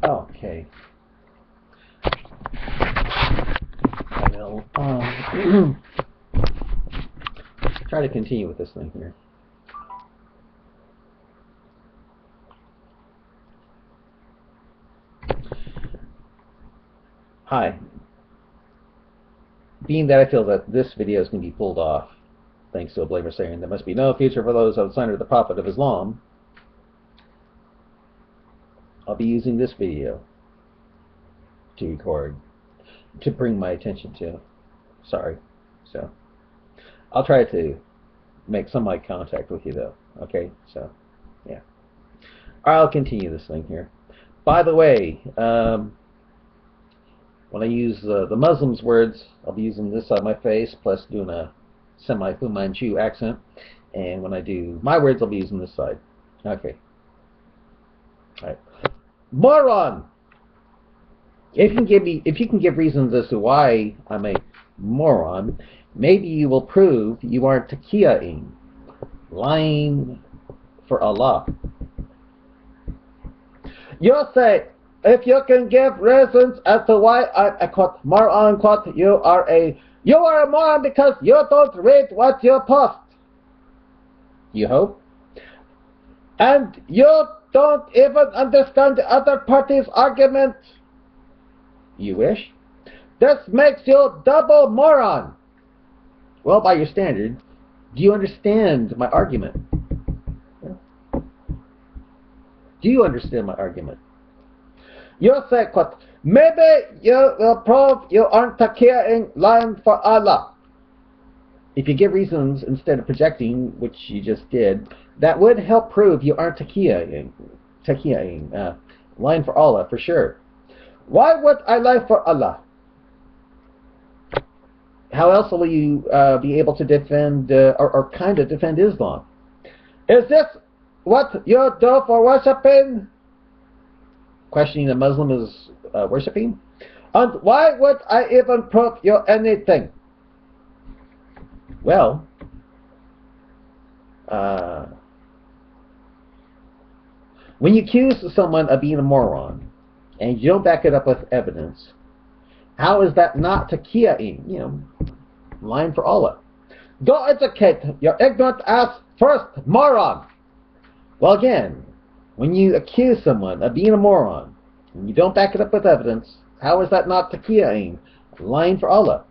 Okay. I will try to continue with this thing here. Hi. Being that I feel that this video is going to be pulled off, thanks to a blamer saying there must be no future for those outside of the Prophet of Islam, I'll be using this video to record, to bring my attention to. Sorry. So, I'll try to make some eye contact with you though. Okay? So, yeah. I'll continue this thing here. By the way, when I use the Muslims' words, I'll be using this side of my face, plus doing a semi-Fu Manchu accent. And when I do my words, I'll be using this side. Okay. Alright. Moron! If you can give reasons as to why I'm a moron, maybe you will prove you aren't taqiyyaing, lying for Allah. You say, if you can give reasons as to why I quote, moron, quote, you are a moron because you don't read what you post. You hope? And you don't even understand the other party's argument. You wish? This makes you double moron. Well, by your standard, do you understand my argument? Do you understand my argument? You say, quote, maybe you will prove you aren't taqiyyaing, lying for Allah. If you give reasons instead of projecting, which you just did, that would help prove you aren't taqiyyaing, lying for Allah for sure. Why would I lie for Allah? How else will you be able to defend, or kind of defend Islam? Is this what you do for worshipping? Questioning a Muslim is worshipping? And why would I even prove you anything? Well, when you accuse someone of being a moron and you don't back it up with evidence, how is that not taqiyyaing? You know, lying for Allah. Go educate your ignorant ass first, moron. Well, again, when you accuse someone of being a moron and you don't back it up with evidence, how is that not taqiyyaing? Lying for Allah.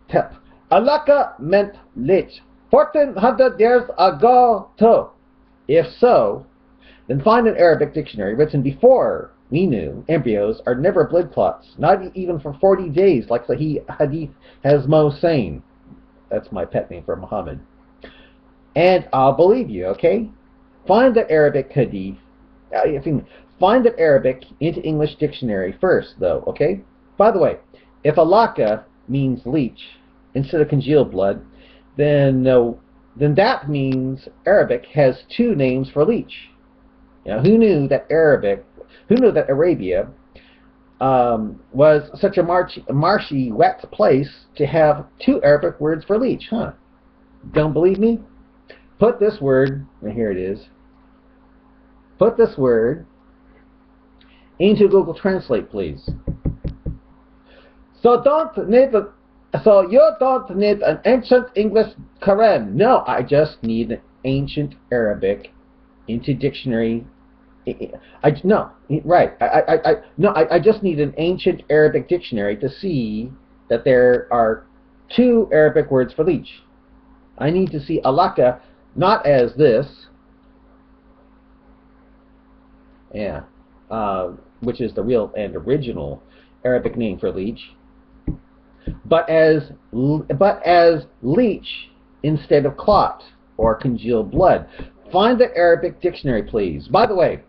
Tip. Alaka meant lich 1400 years ago too. If so, then find an Arabic dictionary written before we knew embryos are never blood clots, not even for 40 days like Sahih Hadith has Mohsen. That's my pet name for Muhammad. And I'll believe you, okay? Find the Arabic Hadith, find the Arabic into English dictionary first though, okay? By the way, if alaka means leech instead of congealed blood, then that means Arabic has two names for leech. Now, who knew that Arabia was such a marshy, wet place to have two Arabic words for leech, huh? Don't believe me? Put this word, and here it is, put this word into Google Translate, please. So you don't need an ancient English Quran. No, I just need an ancient Arabic into dictionary. I just need an ancient Arabic dictionary to see that there are two Arabic words for leech. I need to see alaka not as this, which is the real and original Arabic name for leech, but as leech instead of clot or congealed blood. Find the Arabic dictionary, please. By the way,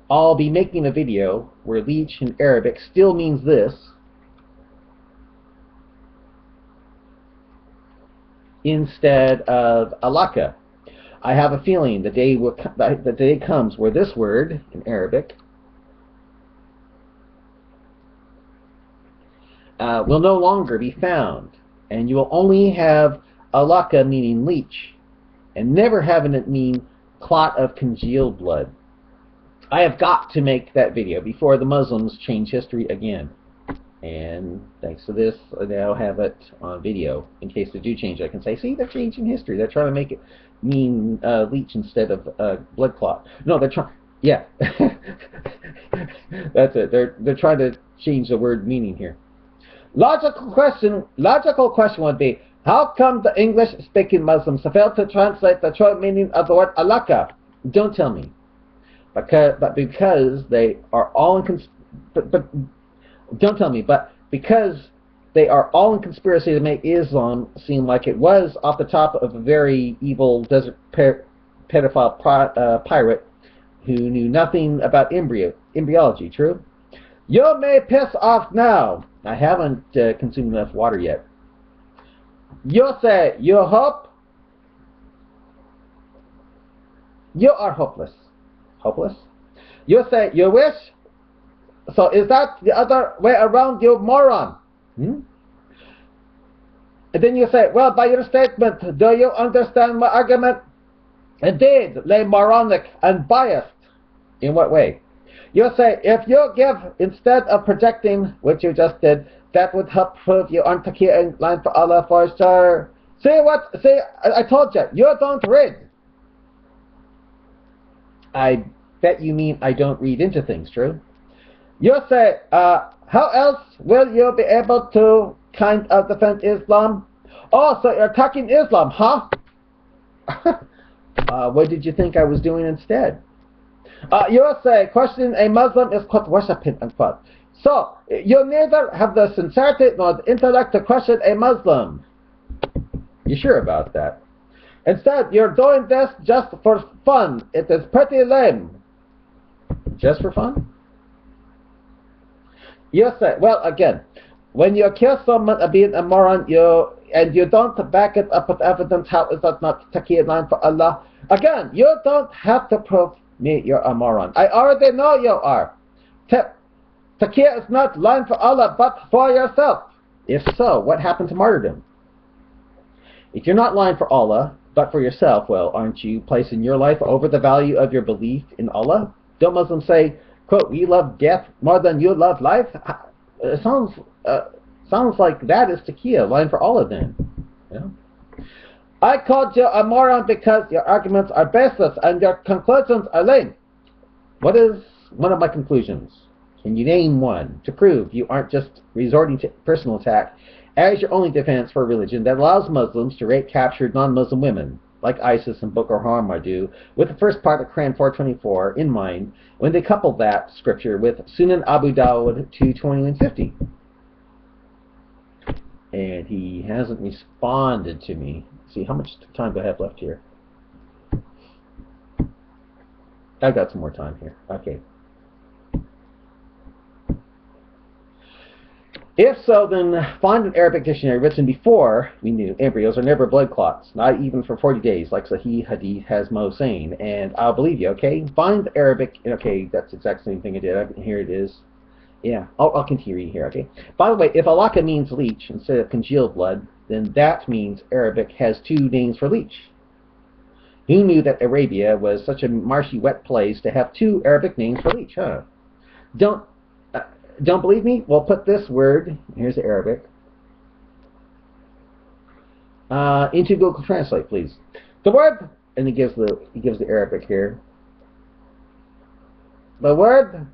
I'll be making a video where leech in Arabic still means this instead of alaka. I have a feeling the day comes where this word in Arabic will no longer be found, and you will only have alaka meaning leech, and never having it mean clot of congealed blood. I have got to make that video before the Muslims change history again. And thanks to this, I now have it on video. In case they do change, I can say, see, they're changing history. They're trying to make it mean leech instead of blood clot. No, they're trying. Yeah, that's it. They're trying to change the word meaning here. Logical question would be, how come the English-speaking Muslims failed to translate the true meaning of the word alaka? Don't tell me. Because they are all in don't tell me, but because they are all in conspiracy to make Islam seem like it was off the top of a very evil desert pedophile pirate who knew nothing about embryology, true? You may piss off now. I haven't consumed enough water yet. You say you hope. You are hopeless. Hopeless? You say you wish. So is that the other way around, you moron? And then you say, well, by your statement, do you understand my argument? Indeed, lay moronic and biased. In what way? You say, if you give instead of projecting, which you just did, that would help prove you aren't in line for Allah for sure. See what? See, I told you, you don't read. I bet you mean I don't read into things, true? You say, how else will you be able to kind of defend Islam? Oh, so you're attacking Islam, huh? What did you think I was doing instead? You say, questioning a Muslim is quote worshipping, unquote. So, you neither have the sincerity nor the intellect to question a Muslim. You sure about that? Instead, you're doing this just for fun. It is pretty lame. Just for fun? You say, well, again, when you accuse someone of being a moron, and you don't back it up with evidence, how is that not taqiyya line for Allah? Again, you don't have to prove me you're a moron. I already know you are. Taqiyya is not line for Allah, but for yourself. If so, what happened to martyrdom? If you're not lying for Allah, but for yourself, well, aren't you placing your life over the value of your belief in Allah? Don't Muslims say, quote, we love death more than you love life? It sounds like that is taqiyya, line for Allah then. Yeah. I called you a moron because your arguments are baseless and your conclusions are lame. What is one of my conclusions? Can you name one to prove you aren't just resorting to personal attack as your only defense for a religion that allows Muslims to rape captured non-Muslim women, like ISIS and Boko Haram do, with the first part of Quran 424 in mind when they couple that scripture with Sunan Abu Dawud 2:21-50? And he hasn't responded to me. See, how much time do I have left here? I've got some more time here. Okay. If so, then find an Arabic dictionary written before we knew embryos are never blood clots, not even for 40 days, like Sahih Hadith has Mo saying, and I'll believe you, okay? Find the Arabic, okay, that's the exact same thing I did. Here it is. Yeah, I'll continue reading here, okay? By the way, if alaka means leech instead of congealed blood, then that means Arabic has two names for leech. Who knew that Arabia was such a marshy, wet place to have two Arabic names for leech, huh? Don't believe me? Well, put this word, here's the Arabic, into Google Translate, please. The word, and he gives the Arabic here. The word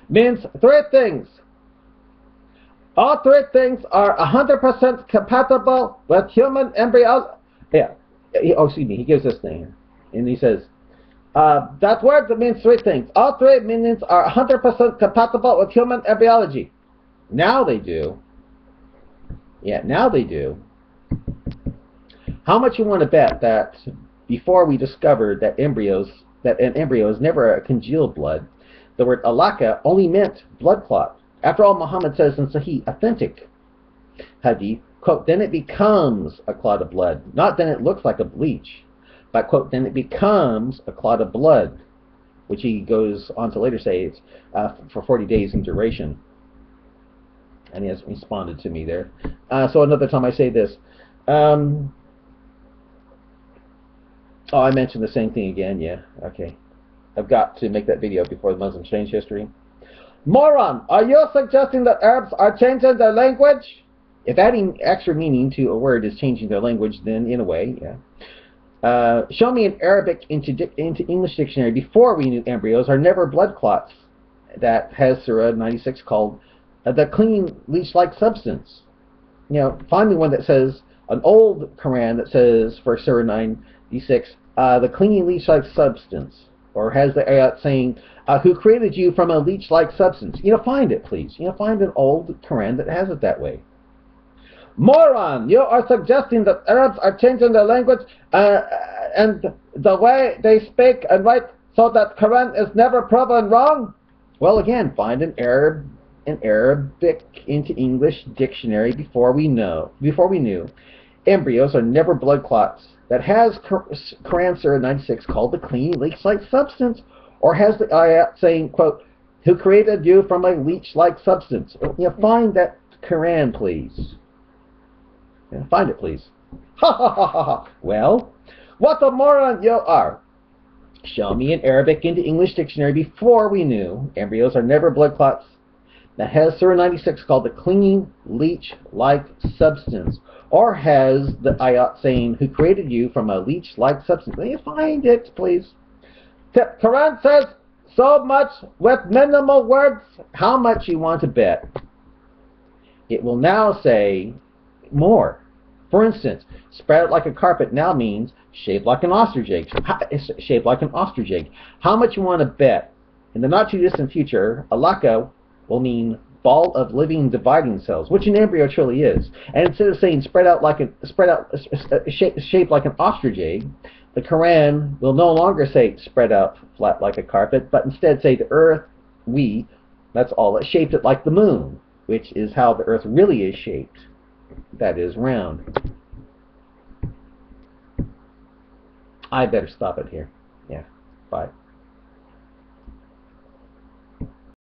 means three things. All three things are 100% compatible with human embryos. Yeah. He gives this thing, and he says, that word means three things. All three meanings are 100% compatible with human embryology. Now they do. Yeah, now they do. How much you want to bet that before we discovered that an embryo is never a congealed blood, the word alaka only meant blood clot. After all, Muhammad says in Sahih, authentic Hadith, quote, then it becomes a clot of blood, not then it looks like a bleach. But, quote, then it becomes a clot of blood, which he goes on to later say it's for 40 days in duration. And he hasn't responded to me there. So another time I say this. Oh, I mentioned the same thing again, yeah, okay. I've got to make that video before the Muslims change history. Moron, are you suggesting that Arabs are changing their language? If adding extra meaning to a word is changing their language, then in a way, yeah. Show me an Arabic into English dictionary before we knew embryos are never blood clots that has Surah 96 called the clean leech-like substance. You know, find me one that says, an old Quran that says for Surah 96, the clean leech-like substance, or has the ayat saying, who created you from a leech-like substance. You know, find it, please. You know, find an old Quran that has it that way. Moron, you are suggesting that Arabs are changing their language and the way they speak and write so that Quran is never proven wrong? Well, again, find an Arabic into English dictionary before we knew embryos are never blood clots that has Quran Surah 96 called the clean leech-like substance, or has the ayat saying, quote, who created you from a leech-like substance. You know, find that Quran, please. Yeah, find it, please. Ha ha ha ha ha. Well, what a moron you are. Show me an Arabic into English dictionary before we knew embryos are never blood clots that has Surah 96 called the clean leech-like substance, or has the ayat saying, who created you from a leech-like substance. Will you find it, please? The Quran says so much with minimal words. How much you want to bet? It will now say more. For instance, spread it like a carpet now means shaped like an ostrich egg. Shaped like an ostrich egg. How much you want to bet? In the not too distant future, alaka will mean ball of living dividing cells, which an embryo truly is. And instead of saying shaped like an ostrich egg, the Quran will no longer say spread out flat like a carpet, but instead say the earth, that's all, it shaped it like the moon, which is how the earth really is shaped. That is round. I better stop it here. Yeah, bye.